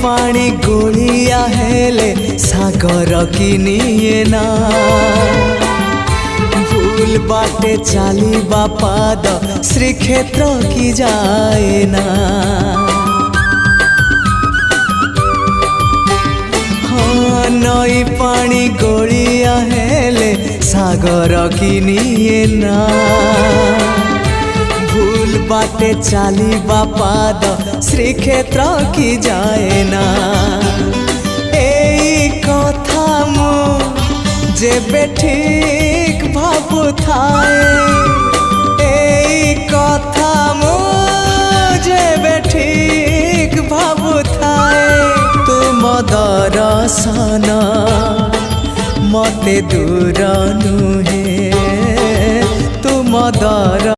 पानी गोलिया हेले सागर किनिए ना भूल बाटे चाली बापाद श्रीक्षेत्र की जाए ना। हाँ नई पानी गोलिया हेले सागर किनिए ना भूल बाटे चाली बापाद श्रीक्षेत्र की जाए ना। एई कथा मु जेबे ठीक भाबु थाए एई कथा मु जेबे ठीक भाबु थाए तुम दर्शन मते दूर नुहे तुम दर